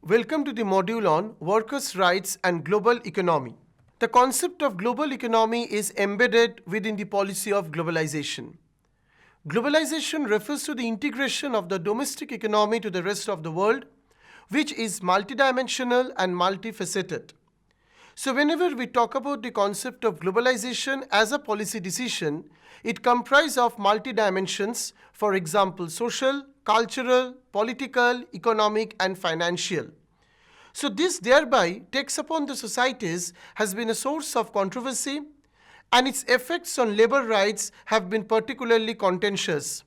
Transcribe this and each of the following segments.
Welcome to the module on workers' rights and global economy. The concept of global economy is embedded within the policy of globalization. Globalization refers to the integration of the domestic economy to the rest of the world, which is multidimensional and multifaceted. So whenever we talk about the concept of globalization as a policy decision, it comprises of multi-dimensions, for example, social, cultural, political, economic, and financial. So this thereby takes upon the societies has been a source of controversy, and its effects on labor rights have been particularly contentious.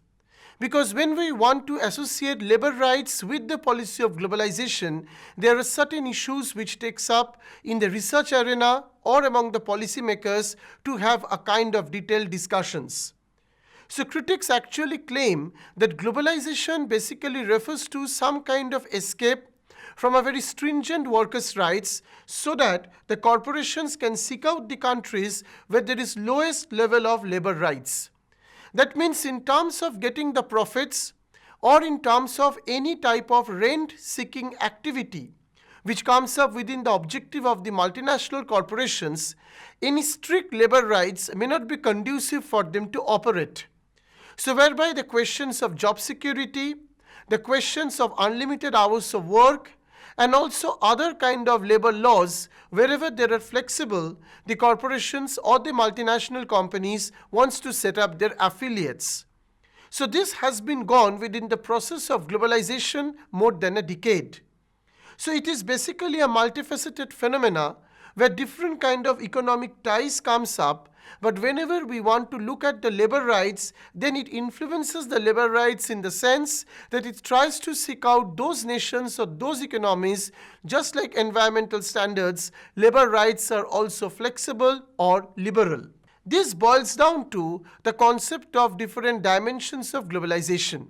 Because when we want to associate labor rights with the policy of globalization, there are certain issues which takes up in the research arena or among the policymakers to have a kind of detailed discussions. So critics actually claim that globalization basically refers to some kind of escape from a very stringent workers' rights so that the corporations can seek out the countries where there is lowest level of labor rights. That means in terms of getting the profits or in terms of any type of rent-seeking activity which comes up within the objective of the multinational corporations, any strict labor rights may not be conducive for them to operate. So whereby the questions of job security, the questions of unlimited hours of work, and also other kind of labor laws, wherever they are flexible, the corporations or the multinational companies wants to set up their affiliates. So this has been gone within the process of globalization more than a decade. So it is basically a multifaceted phenomena where different kind of economic ties comes up, but whenever we want to look at the labor rights, then it influences the labor rights in the sense that it tries to seek out those nations or those economies. Just like environmental standards, labor rights are also flexible or liberal. This boils down to the concept of different dimensions of globalization.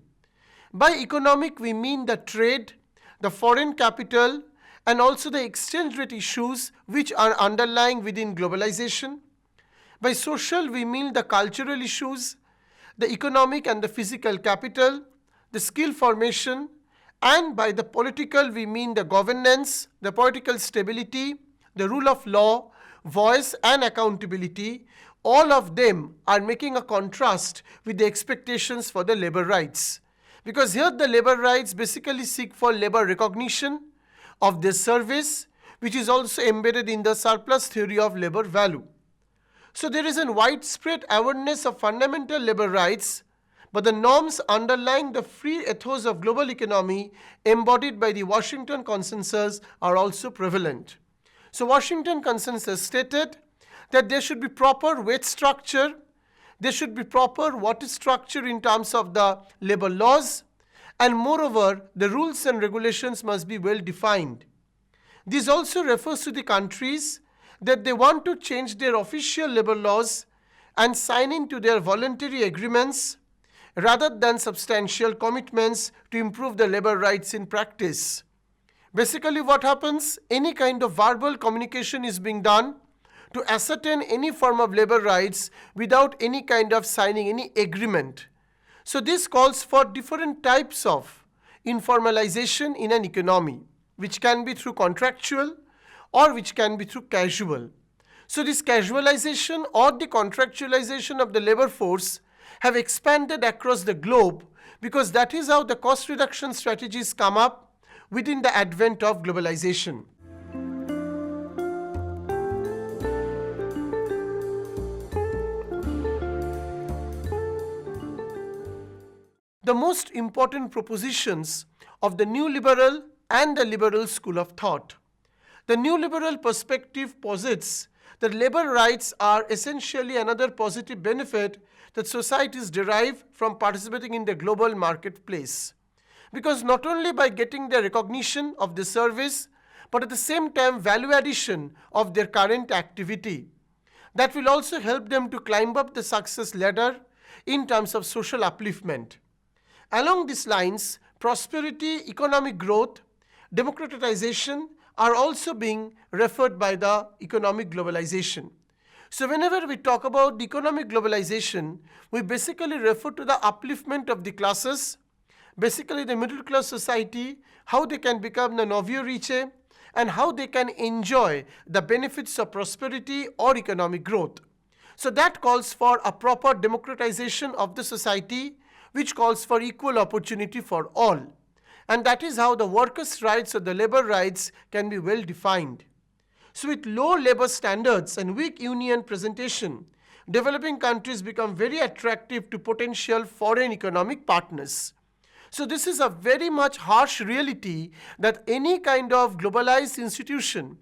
By economic, we mean the trade, the foreign capital, and also the exchange rate issues which are underlying within globalization. By social, we mean the cultural issues, the economic and the physical capital, the skill formation, and by the political, we mean the governance, the political stability, the rule of law, voice and accountability. All of them are making a contrast with the expectations for the labor rights. Because here the labor rights basically seek for labor recognition of their service, which is also embedded in the surplus theory of labor value. So there is a widespread awareness of fundamental labor rights, but the norms underlying the free ethos of global economy embodied by the Washington Consensus are also prevalent. So Washington Consensus stated that there should be proper wage structure, there should be proper water structure in terms of the labor laws, and moreover, the rules and regulations must be well defined. This also refers to the countries that they want to change their official labor laws and sign into their voluntary agreements rather than substantial commitments to improve the labor rights in practice. Basically what happens, any kind of verbal communication is being done to ascertain any form of labor rights without any kind of signing any agreement. So this calls for different types of informalization in an economy, which can be through contractual or which can be through casual. So this casualization or the contractualization of the labor force have expanded across the globe because that is how the cost reduction strategies come up within the advent of globalization. The most important propositions of the new liberal and the liberal school of thought. The new liberal perspective posits that labor rights are essentially another positive benefit that societies derive from participating in the global marketplace. Because not only by getting the recognition of the service, but at the same time value addition of their current activity. That will also help them to climb up the success ladder in terms of social upliftment. Along these lines, prosperity, economic growth, democratization are also being referred by the economic globalization. So whenever we talk about the economic globalization, we basically refer to the upliftment of the classes basically the middle class society, how they can become the novio riche, and how they can enjoy the benefits of prosperity or economic growth. So that calls for a proper democratization of the society, which calls for equal opportunity for all. And that is how the workers' rights or the labor rights can be well defined. So with low labor standards and weak union presentation, developing countries become very attractive to potential foreign economic partners. So this is a very much harsh reality that any kind of globalized institution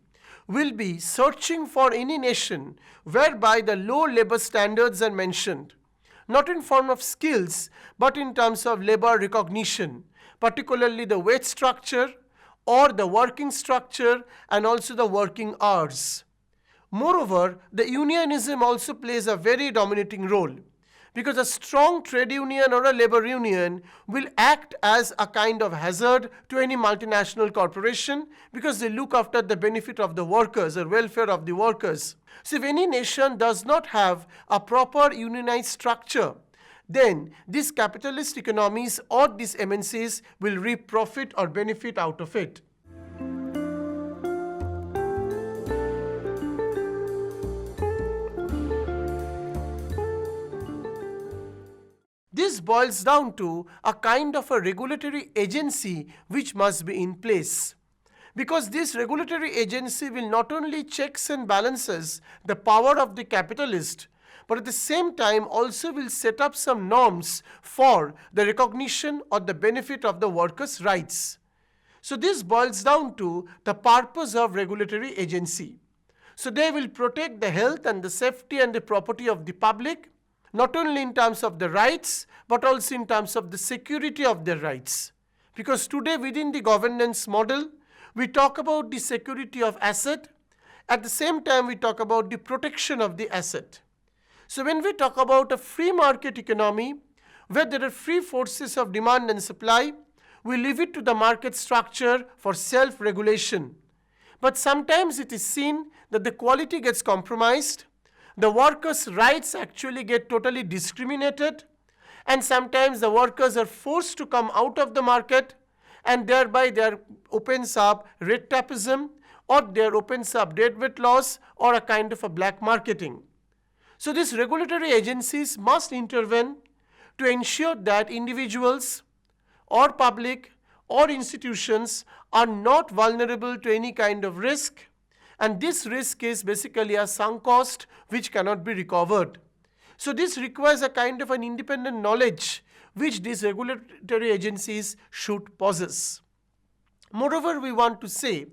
will be searching for any nation whereby the low labor standards are mentioned, not in form of skills, but in terms of labor recognition, particularly the wage structure or the working structure and also the working hours. Moreover, the unionism also plays a very dominating role, because a strong trade union or a labor union will act as a kind of hazard to any multinational corporation, because they look after the benefit of the workers or welfare of the workers. So if any nation does not have a proper unionized structure, then these capitalist economies or these MNCs will reap profit or benefit out of it. This boils down to a kind of a regulatory agency which must be in place. Because this regulatory agency will not only checks and balances the power of the capitalist, but at the same time also will set up some norms for the recognition or the benefit of the workers' rights. So this boils down to the purpose of regulatory agency. So they will protect the health and the safety and the property of the public, not only in terms of the rights, but also in terms of the security of their rights. Because today within the governance model, we talk about the security of asset. At the same time, we talk about the protection of the asset. So when we talk about a free market economy, where there are free forces of demand and supply, we leave it to the market structure for self-regulation. But sometimes it is seen that the quality gets compromised, the workers' rights actually get totally discriminated, and sometimes the workers are forced to come out of the market, and thereby there opens up red tapeism, or there opens up deadweight laws, or a kind of a black marketing. So these regulatory agencies must intervene to ensure that individuals or public or institutions are not vulnerable to any kind of risk, and this risk is basically a sunk cost which cannot be recovered. So this requires a kind of an independent knowledge which these regulatory agencies should possess. Moreover, we want to say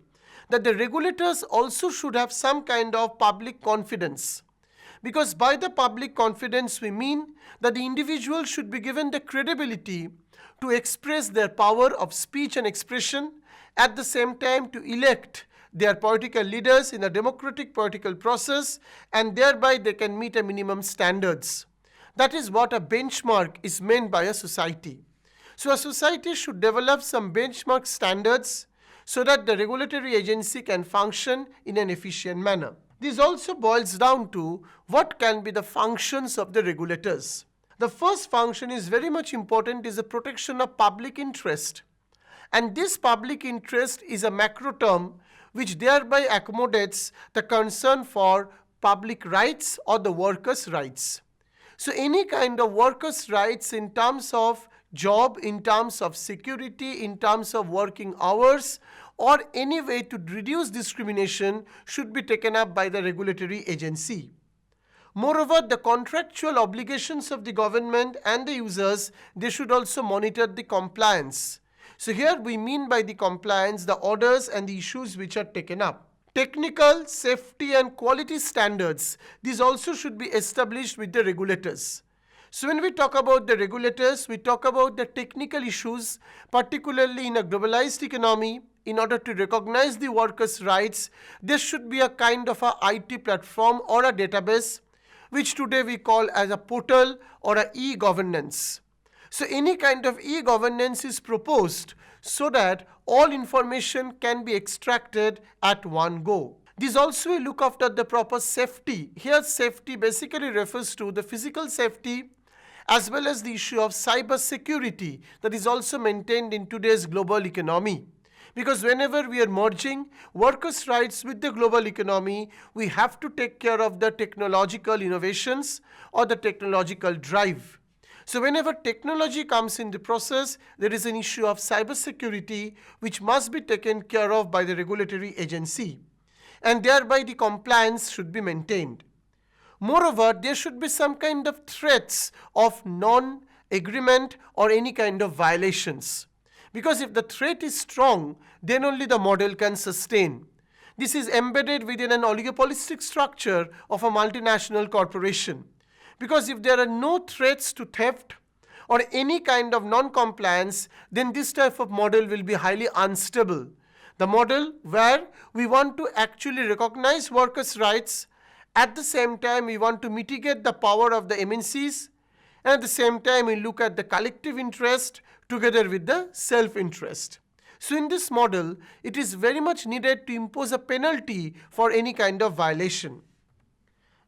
that the regulators also should have some kind of public confidence, because by the public confidence we mean that the individual should be given the credibility to express their power of speech and expression, at the same time to elect their political leaders in a democratic political process, and thereby they can meet a minimum standards. That is what a benchmark is meant by a society. So a society should develop some benchmark standards so that the regulatory agency can function in an efficient manner. This also boils down to what can be the functions of the regulators. The first function is very much important, is the protection of public interest. And this public interest is a macro term which thereby accommodates the concern for public rights or the workers' rights. So any kind of workers' rights in terms of job, in terms of security, in terms of working hours, or any way to reduce discrimination should be taken up by the regulatory agency. Moreover, the contractual obligations of the government and the users, they should also monitor the compliance. So here we mean by the compliance the orders and the issues which are taken up. Technical, safety and quality standards, these also should be established with the regulators. So when we talk about the regulators, we talk about the technical issues, particularly in a globalized economy. In order to recognize the workers' rights, there should be a kind of a IT platform or a database, which today we call as a portal or a e-governance. So any kind of e-governance is proposed so that all information can be extracted at one go. This also will look after the proper safety. Here safety basically refers to the physical safety as well as the issue of cyber security that is also maintained in today's global economy. Because whenever we are merging workers' rights with the global economy, we have to take care of the technological innovations or the technological drive. So whenever technology comes in the process, there is an issue of cybersecurity which must be taken care of by the regulatory agency, and thereby the compliance should be maintained. Moreover, there should be some kind of threats of non-agreement or any kind of violations. Because if the threat is strong, then only the model can sustain. This is embedded within an oligopolistic structure of a multinational corporation. Because if there are no threats to theft or any kind of non-compliance, then this type of model will be highly unstable. The model where we want to actually recognize workers' rights, at the same time we want to mitigate the power of the MNCs, and at the same time we look at the collective interest together with the self-interest. So in this model, it is very much needed to impose a penalty for any kind of violation.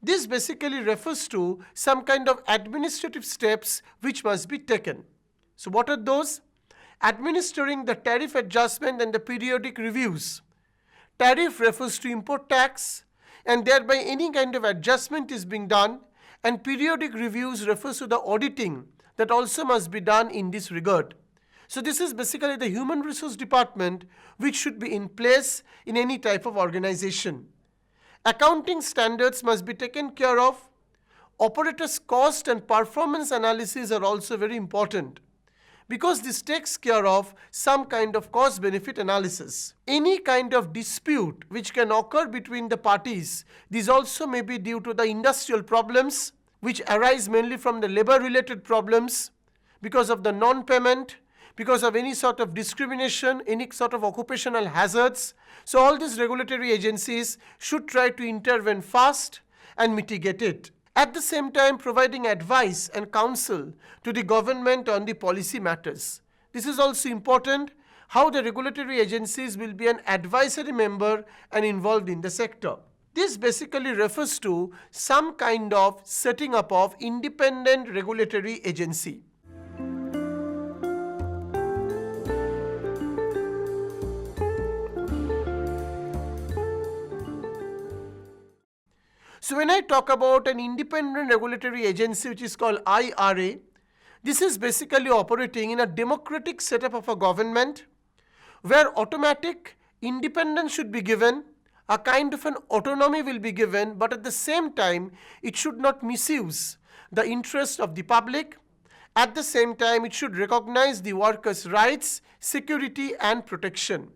This basically refers to some kind of administrative steps which must be taken. So what are those? Administering the tariff adjustment and the periodic reviews. Tariff refers to import tax, and thereby any kind of adjustment is being done, and periodic reviews refers to the auditing that also must be done in this regard. So this is basically the human resource department which should be in place in any type of organization. Accounting standards must be taken care of. Operators' cost and performance analysis are also very important, because this takes care of some kind of cost-benefit analysis. Any kind of dispute which can occur between the parties, these also may be due to the industrial problems which arise mainly from the labor-related problems, because of the non-payment, because of any sort of discrimination, any sort of occupational hazards. So all these regulatory agencies should try to intervene fast and mitigate it. At the same time, providing advice and counsel to the government on the policy matters. This is also important, how the regulatory agencies will be an advisory member and involved in the sector. This basically refers to some kind of setting up of independent regulatory agency. So when I talk about an independent regulatory agency which is called IRA, this is basically operating in a democratic setup of a government where automatic independence should be given, a kind of an autonomy will be given, but at the same time it should not misuse the interest of the public. At the same time, it should recognize the workers' rights, security and protection.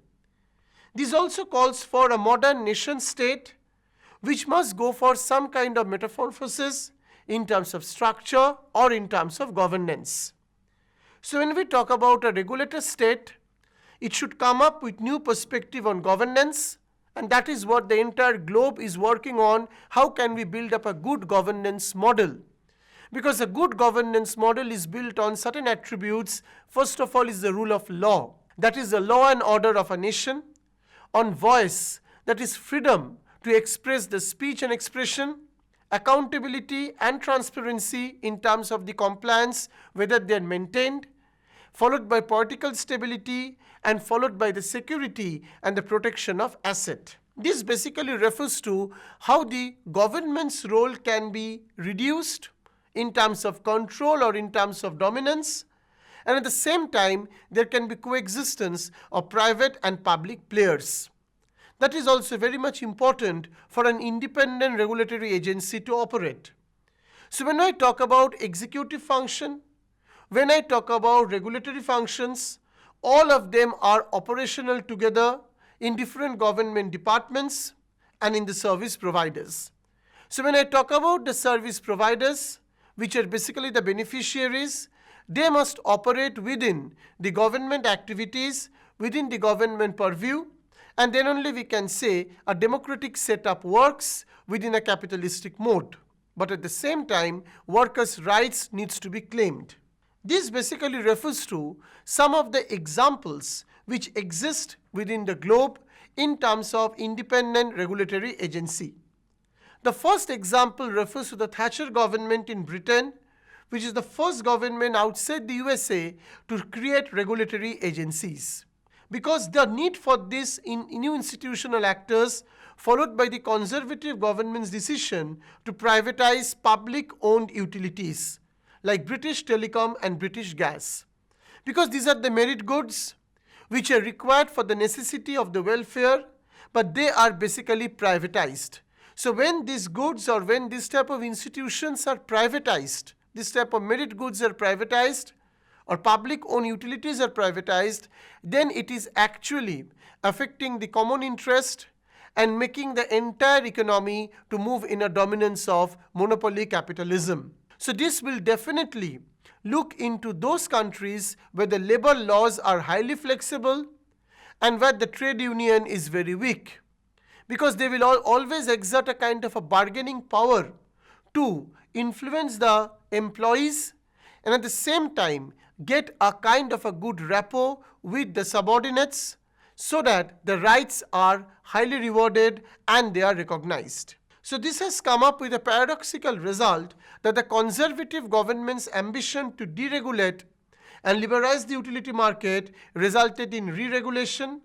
This also calls for a modern nation state which must go for some kind of metamorphosis in terms of structure or in terms of governance. So when we talk about a regulator state, it should come up with new perspective on governance, and that is what the entire globe is working on. How can we build up a good governance model? Because a good governance model is built on certain attributes. First of all is the rule of law, that is the law and order of a nation. On voice, that is freedom to express the speech and expression. Accountability and transparency in terms of the compliance, whether they are maintained. Followed by political stability, and followed by the security and the protection of asset. This basically refers to how the government's role can be reduced in terms of control or in terms of dominance, and at the same time there can be coexistence of private and public players. That is also very much important for an independent regulatory agency to operate. So when I talk about executive function, when I talk about regulatory functions, all of them are operational together in different government departments and in the service providers. So when I talk about the service providers, which are basically the beneficiaries, they must operate within the government activities, within the government purview, and then only we can say a democratic setup works within a capitalistic mode. But at the same time, workers' rights needs to be claimed. This basically refers to some of the examples which exist within the globe in terms of independent regulatory agency. The first example refers to the Thatcher government in Britain, which is the first government outside the USA to create regulatory agencies. Because the need for this in new institutional actors followed by the conservative government's decision to privatize public-owned utilities like British Telecom and British Gas. Because these are the merit goods which are required for the necessity of the welfare, but they are basically privatized. So when these goods or when this type of institutions are privatized, this type of merit goods are privatized or public-owned utilities are privatized, then it is actually affecting the common interest and making the entire economy to move in a dominance of monopoly capitalism. So this will definitely look into those countries where the labor laws are highly flexible and where the trade union is very weak, because they will always exert a kind of a bargaining power to influence the employees and at the same time get a kind of a good rapport with the subordinates so that the rights are highly rewarded and they are recognized. So this has come up with a paradoxical result that the conservative government's ambition to deregulate and liberalize the utility market resulted in re-regulation,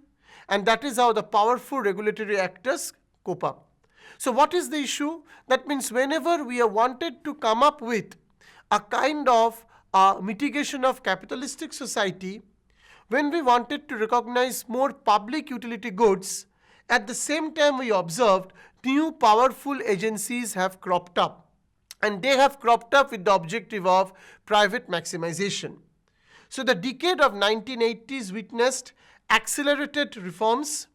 and that is how the powerful regulatory actors cope up. So what is the issue? That means whenever we are wanted to come up with a kind of mitigation of capitalistic society, when we wanted to recognize more public utility goods, at the same time we observed new powerful agencies have cropped up, and they have cropped up with the objective of private maximization. So the decade of 1980s witnessed accelerated reforms,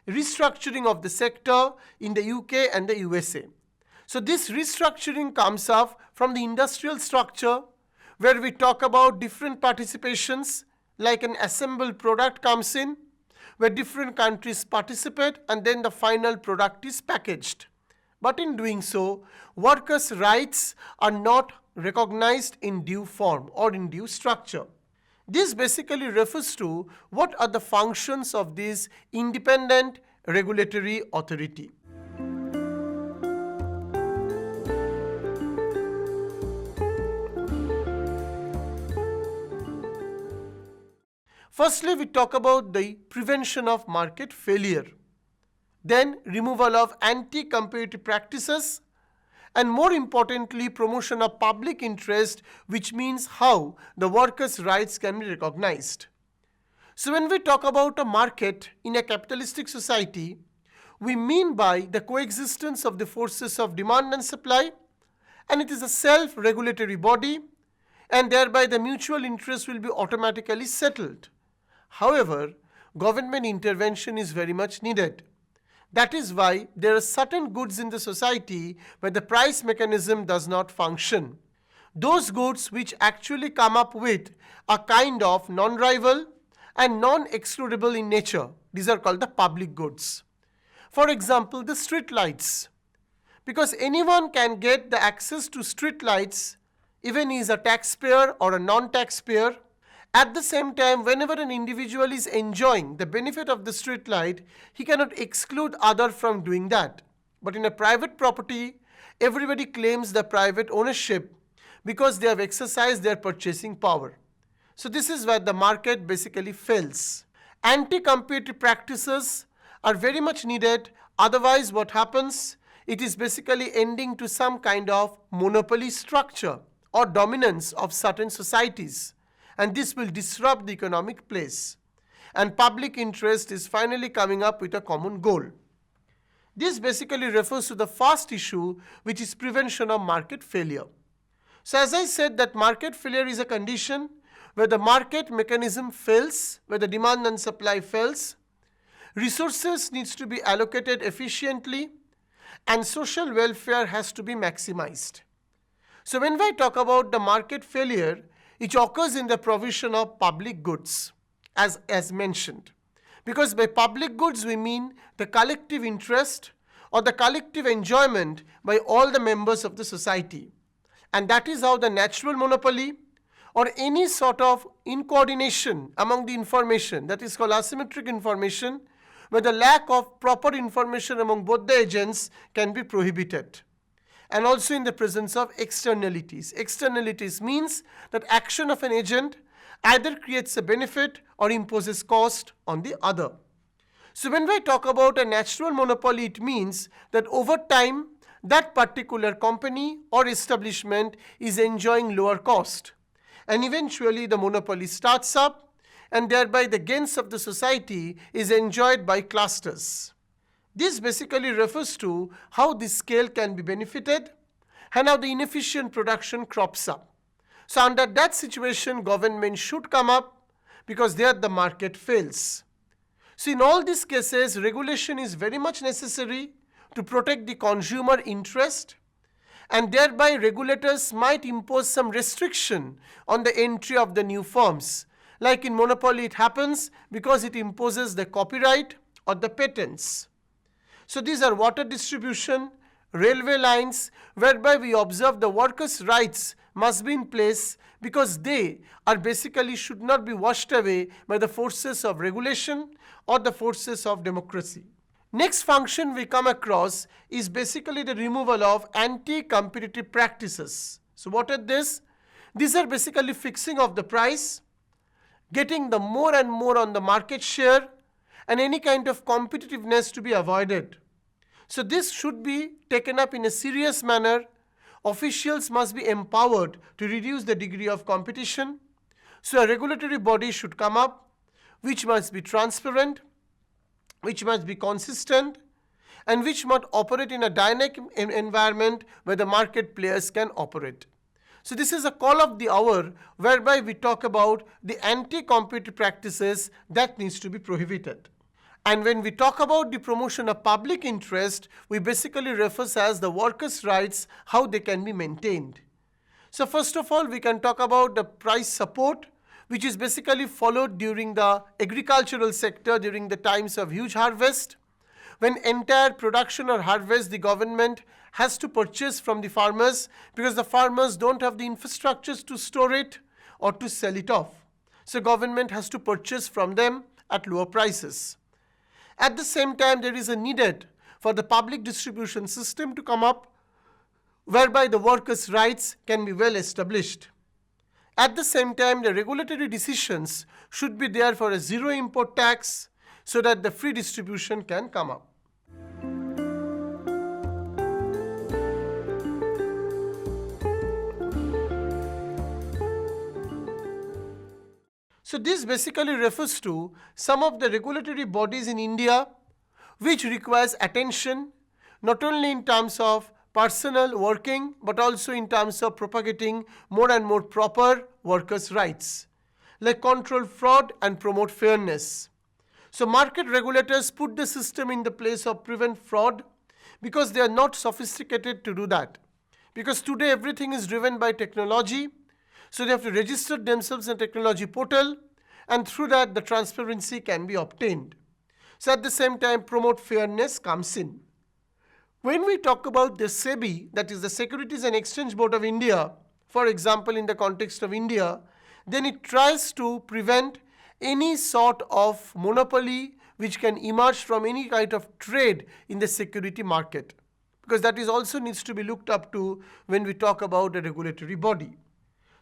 restructuring of the sector in the UK and the USA. So this restructuring comes up from the industrial structure where we talk about different participations, like an assembled product comes in, where different countries participate and then the final product is packaged. But in doing so, workers' rights are not recognized in due form or in due structure. This basically refers to what are the functions of this independent regulatory authority. Firstly, we talk about the prevention of market failure, then removal of anti-competitive practices, and more importantly, promotion of public interest, which means how the workers' rights can be recognized. So when we talk about a market in a capitalistic society, we mean by the coexistence of the forces of demand and supply, and it is a self-regulatory body, and thereby the mutual interest will be automatically settled. However, government intervention is very much needed. That is why there are certain goods in the society where the price mechanism does not function. Those goods which actually come up with a kind of non-rival and non-excludable in nature, these are called the public goods. For example, the street lights. Because anyone can get the access to street lights, even he is a taxpayer or a non-taxpayer. At the same time, whenever an individual is enjoying the benefit of the street light, he cannot exclude other from doing that. But in a private property, everybody claims the private ownership because they have exercised their purchasing power. So this is where the market basically fails. Anti-competitive practices are very much needed. Otherwise, what happens? It is basically ending to some kind of monopoly structure or dominance of certain societies. And this will disrupt the economic place. And public interest is finally coming up with a common goal. This basically refers to the first issue, which is prevention of market failure. So as I said, that market failure is a condition where the market mechanism fails, where the demand and supply fails, resources needs to be allocated efficiently, and social welfare has to be maximized. So when I talk about the market failure, it occurs in the provision of public goods, as mentioned. Because by public goods, we mean the collective interest or the collective enjoyment by all the members of the society. And that is how the natural monopoly or any sort of incoordination among the information, that is called asymmetric information, where the lack of proper information among both the agents can be prohibited. and also in the presence of externalities. Externalities means that action of an agent either creates a benefit or imposes cost on the other. So when we talk about a natural monopoly, it means that over time, that particular company or establishment is enjoying lower cost. And eventually the monopoly starts up, and thereby the gains of the society is enjoyed by clusters. This basically refers to how the scale can be benefited and how the inefficient production crops up. So under that situation, government should come up because there the market fails. So in all these cases, regulation is very much necessary to protect the consumer interest, and thereby regulators might impose some restriction on the entry of the new firms. Like in monopoly, it happens because it imposes the copyright or the patents. So these are water distribution, railway lines, whereby we observe the workers' rights must be in place because they are basically should not be washed away by the forces of regulation or the forces of democracy. Next function we come across is basically the removal of anti-competitive practices. So what are this? These are basically fixing of the price, getting the more and more on the market share, and any kind of competitiveness to be avoided. So this should be taken up in a serious manner. Officials must be empowered to reduce the degree of competition. So a regulatory body should come up, which must be transparent, which must be consistent, and which must operate in a dynamic environment where the market players can operate. So this is a call of the hour whereby we talk about the anti-competitive practices that needs to be prohibited. And when we talk about the promotion of public interest, we basically refer as the workers' rights, how they can be maintained. So first of all, we can talk about the price support, which is basically followed during the agricultural sector during the times of huge harvest. When entire production or harvest, the government has to purchase from the farmers because the farmers don't have the infrastructures to store it or to sell it off. So government has to purchase from them at lower prices. At the same time, there is a needed for the public distribution system to come up whereby the workers' rights can be well established. At the same time, the regulatory decisions should be there for a zero import tax so that the free distribution can come up. So this basically refers to some of the regulatory bodies in India which requires attention not only in terms of personal working but also in terms of propagating more and more proper workers' rights, like control fraud and promote fairness. So market regulators put the system in the place of prevent fraud because they are not sophisticated to do that. Because today everything is driven by technology, so they have to register themselves in a technology portal, and through that the transparency can be obtained. So at the same time, promote fairness comes in. When we talk about the SEBI, that is the Securities and Exchange Board of India, for example in the context of India, then it tries to prevent any sort of monopoly which can emerge from any kind of trade in the security market, because that is also needs to be looked up to when we talk about a regulatory body.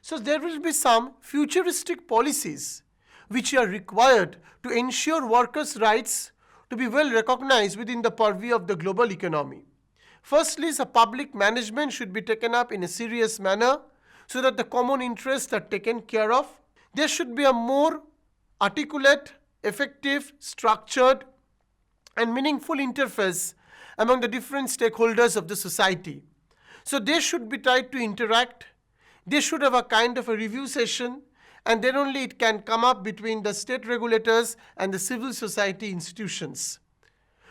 So there will be some futuristic policies which are required to ensure workers' rights to be well recognized within the purview of the global economy. Firstly, the public management should be taken up in a serious manner so that the common interests are taken care of. There should be a more articulate, effective, structured, and meaningful interface among the different stakeholders of the society. So they should be tried to interact. They should have a kind of a review session, and then only it can come up between the state regulators and the civil society institutions.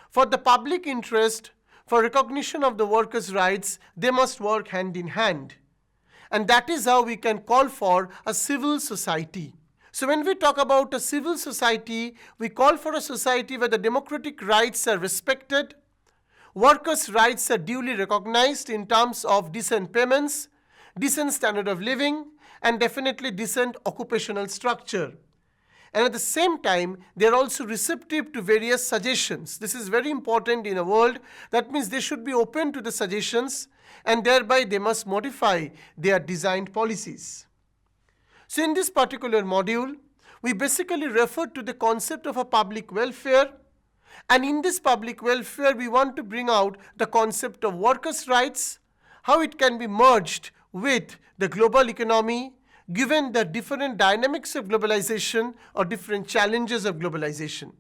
For the public interest, for recognition of the workers' rights, they must work hand in hand. And that is how we can call for a civil society. So when we talk about a civil society, we call for a society where the democratic rights are respected, workers' rights are duly recognized in terms of decent payments, decent standard of living, and definitely decent occupational structure. And at the same time, they are also receptive to various suggestions. This is very important in a world. That means they should be open to the suggestions, and thereby they must modify their designed policies. So in this particular module, we basically refer to the concept of a public welfare, and in this public welfare we want to bring out the concept of workers' rights, how it can be merged with the global economy given the different dynamics of globalization or different challenges of globalization.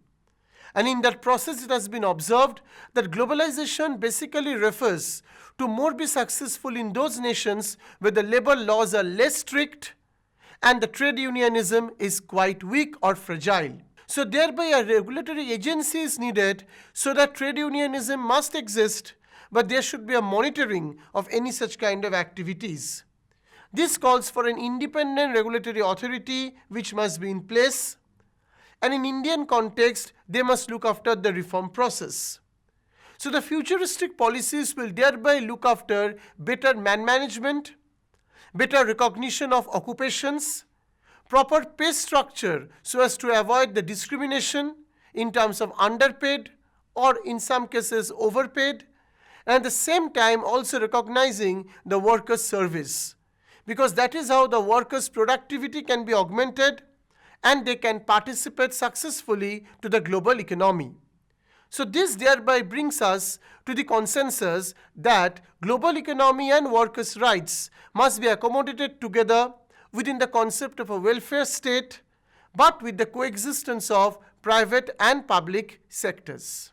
And in that process, it has been observed that globalization basically refers to more be successful in those nations where the labor laws are less strict and the trade unionism is quite weak or fragile. So thereby a regulatory agency is needed so that trade unionism must exist, but there should be a monitoring of any such kind of activities. This calls for an independent regulatory authority which must be in place, and in Indian context, they must look after the reform process. So the futuristic policies will thereby look after better man management, better recognition of occupations, proper pay structure so as to avoid the discrimination in terms of underpaid or in some cases overpaid, and at the same time also recognizing the workers' service, because that is how the workers' productivity can be augmented and they can participate successfully to the global economy. So this thereby brings us to the consensus that global economy and workers' rights must be accommodated together within the concept of a welfare state, but with the coexistence of private and public sectors.